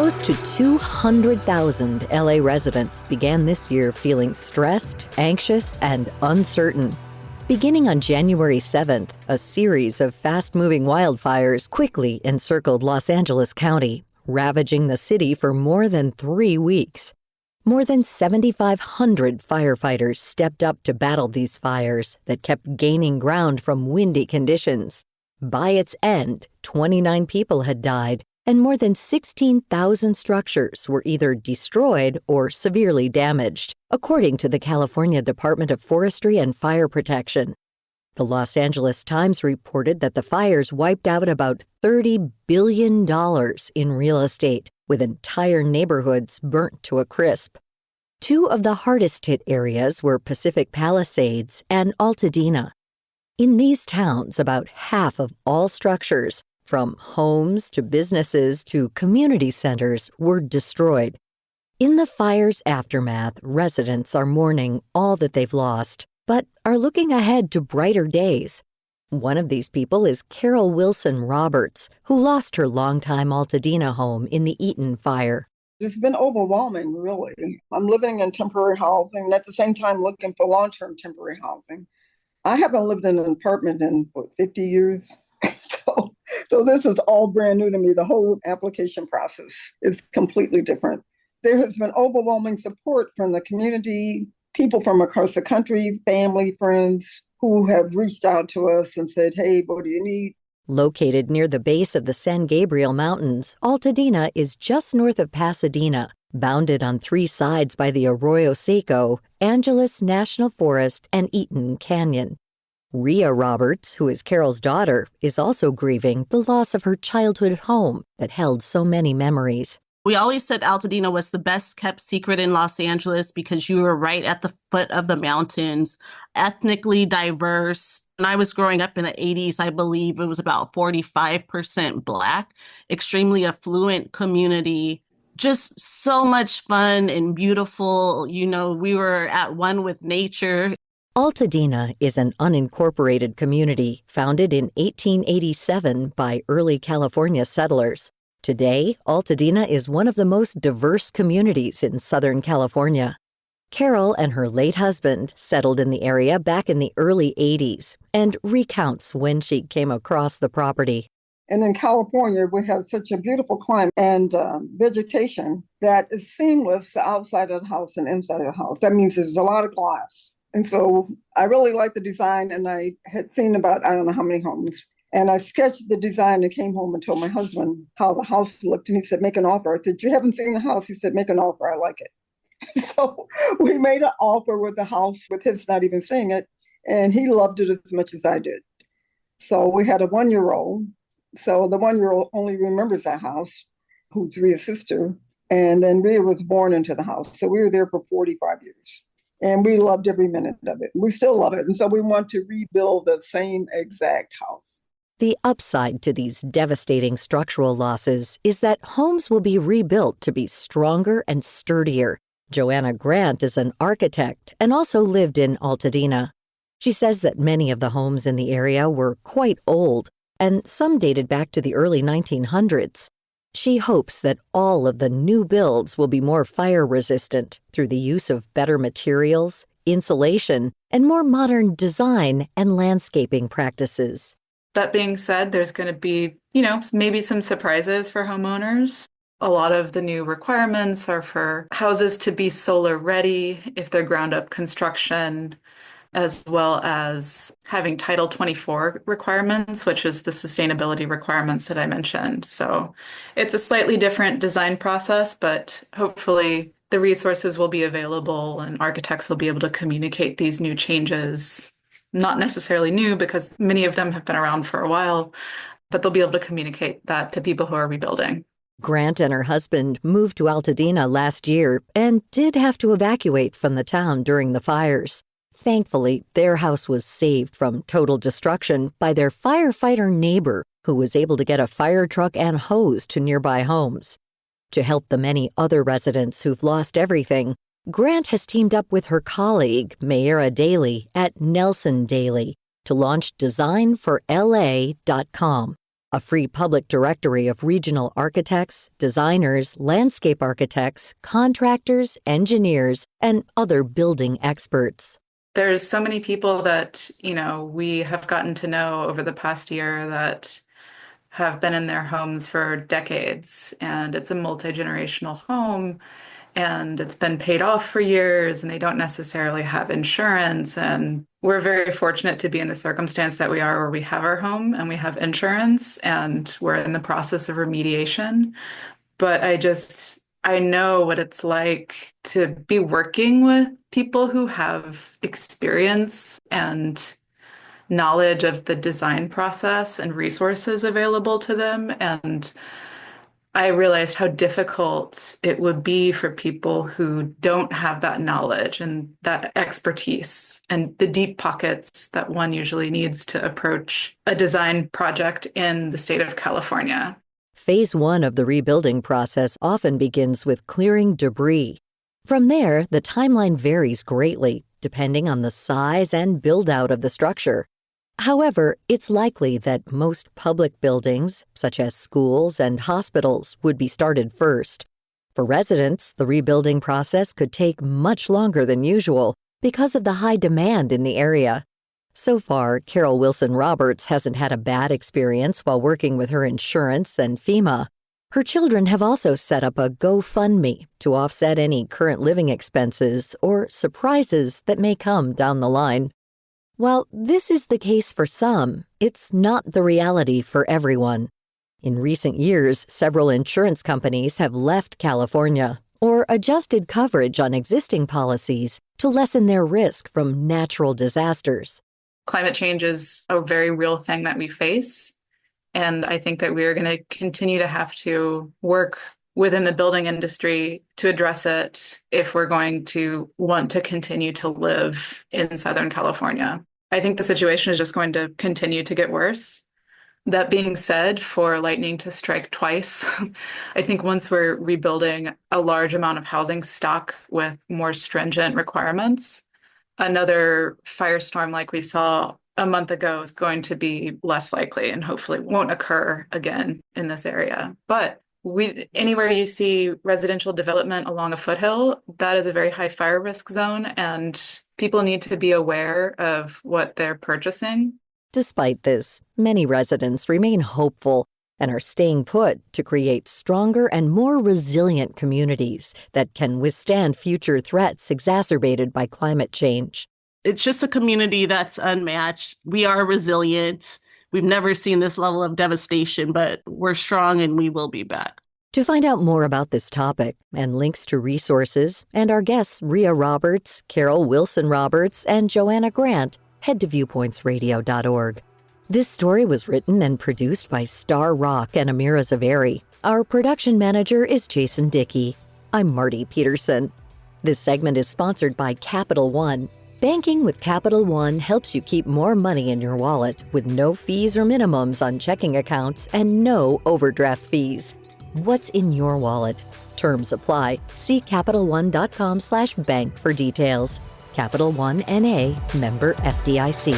Close to 200,000 LA residents began this year feeling stressed, anxious, and uncertain. Beginning on January 7th, a series of fast-moving wildfires quickly encircled Los Angeles County, ravaging the city for more than 3 weeks. More than 7,500 firefighters stepped up to battle these fires that kept gaining ground from windy conditions. By its end, 29 people had died, and more than 16,000 structures were either destroyed or severely damaged, according to the California Department of Forestry and Fire Protection. The Los Angeles Times reported that the fires wiped out about $30 billion in real estate, with entire neighborhoods burnt to a crisp. Two of the hardest-hit areas were Pacific Palisades and Altadena. In these towns, about half of all structures, from homes to businesses to community centers, were destroyed. In the fire's aftermath, residents are mourning all that they've lost, but are looking ahead to brighter days. One of these people is Carole Wilson Roberts, who lost her longtime Altadena home in the Eaton fire. It's been overwhelming, really. I'm living in temporary housing and at the same time looking for long-term temporary housing. I haven't lived in an apartment in 50 years. So this is all brand new to me. The whole application process is completely different. There has been overwhelming support from the community, people from across the country, family, friends who have reached out to us and said, hey, what do you need? Located near the base of the San Gabriel Mountains, Altadena is just north of Pasadena, bounded on 3 sides by the Arroyo Seco, Angeles National Forest, and Eaton Canyon. Rhea Roberts, who is Carole's daughter, is also grieving the loss of her childhood home that held so many memories. We always said Altadena was the best kept secret in Los Angeles because you were right at the foot of the mountains, ethnically diverse. When I was growing up in the 80s, I believe it was about 45% Black, extremely affluent community, just so much fun and beautiful. You know, we were at one with nature. Altadena is an unincorporated community founded in 1887 by early California settlers. Today, Altadena is one of the most diverse communities in Southern California. Carole and her late husband settled in the area back in the early 80s and recounts when she came across the property. And in California, we have such a beautiful climate and vegetation that is seamless outside of the house and inside of the house. That means there's a lot of glass. And so I really liked the design, and I had seen about, I don't know how many homes. And I sketched the design and came home and told my husband how the house looked. And he said, make an offer. I said, you haven't seen the house? He said, make an offer. I like it. So we made an offer with the house with his not even seeing it. And he loved it as much as I did. So we had a 1-year-old. So the 1-year-old only remembers that house, who's Rhea's sister. And then Rhea was born into the house. So we were there for 45 years. And we loved every minute of it. We still love it. And so we want to rebuild the same exact house. The upside to these devastating structural losses is that homes will be rebuilt to be stronger and sturdier. Joanna Grant is an architect and also lived in Altadena. She says that many of the homes in the area were quite old, and some dated back to the early 1900s. She hopes that all of the new builds will be more fire-resistant through the use of better materials, insulation, and more modern design and landscaping practices. That being said, there's going to be, maybe some surprises for homeowners. A lot of the new requirements are for houses to be solar ready if they're ground-up construction, as well as having Title 24 requirements, which is the sustainability requirements that I mentioned. So it's a slightly different design process, but hopefully the resources will be available and architects will be able to communicate these new changes. Not necessarily new because many of them have been around for a while, but they'll be able to communicate that to people who are rebuilding. Grant and her husband moved to Altadena last year and did have to evacuate from the town during the fires. Thankfully, their house was saved from total destruction by their firefighter neighbor, who was able to get a fire truck and hose to nearby homes. To help the many other residents who've lost everything, Grant has teamed up with her colleague, Mayra Daly, at Nelson Daly to launch designforla.com, a free public directory of regional architects, designers, landscape architects, contractors, engineers, and other building experts. There's so many people that, we have gotten to know over the past year that have been in their homes for decades, and it's a multi-generational home, and it's been paid off for years, and they don't necessarily have insurance. And we're very fortunate to be in the circumstance that we are, where we have our home and we have insurance, and we're in the process of remediation. But I know what it's like to be working with people who have experience and knowledge of the design process and resources available to them. And I realized how difficult it would be for people who don't have that knowledge and that expertise and the deep pockets that one usually needs to approach a design project in the state of California. Phase 1 of the rebuilding process often begins with clearing debris. From there, the timeline varies greatly, depending on the size and build-out of the structure. However, it's likely that most public buildings, such as schools and hospitals, would be started first. For residents, the rebuilding process could take much longer than usual because of the high demand in the area. So far, Carole Wilson Roberts hasn't had a bad experience while working with her insurance and FEMA. Her children have also set up a GoFundMe to offset any current living expenses or surprises that may come down the line. While this is the case for some, it's not the reality for everyone. In recent years, several insurance companies have left California or adjusted coverage on existing policies to lessen their risk from natural disasters. Climate change is a very real thing that we face. And I think that we are going to continue to have to work within the building industry to address it if we're going to want to continue to live in Southern California. I think the situation is just going to continue to get worse. That being said, for lightning to strike twice, I think once we're rebuilding a large amount of housing stock with more stringent requirements, another firestorm like we saw a month ago is going to be less likely and hopefully won't occur again in this area. But anywhere you see residential development along a foothill, that is a very high fire risk zone, and people need to be aware of what they're purchasing. Despite this, many residents remain hopeful and are staying put to create stronger and more resilient communities that can withstand future threats exacerbated by climate change. It's just a community that's unmatched. We are resilient. We've never seen this level of devastation, but we're strong and we will be back. To find out more about this topic and links to resources and our guests Rhea Roberts, Carole Wilson Roberts, and Joanna Grant, head to viewpointsradio.org. This story was written and produced by Star Rock and Amira Zaveri. Our production manager is Jason Dickey. I'm Marty Peterson. This segment is sponsored by Capital One. Banking with Capital One helps you keep more money in your wallet with no fees or minimums on checking accounts and no overdraft fees. What's in your wallet? Terms apply. See CapitalOne.com/bank for details. Capital One N.A., member FDIC.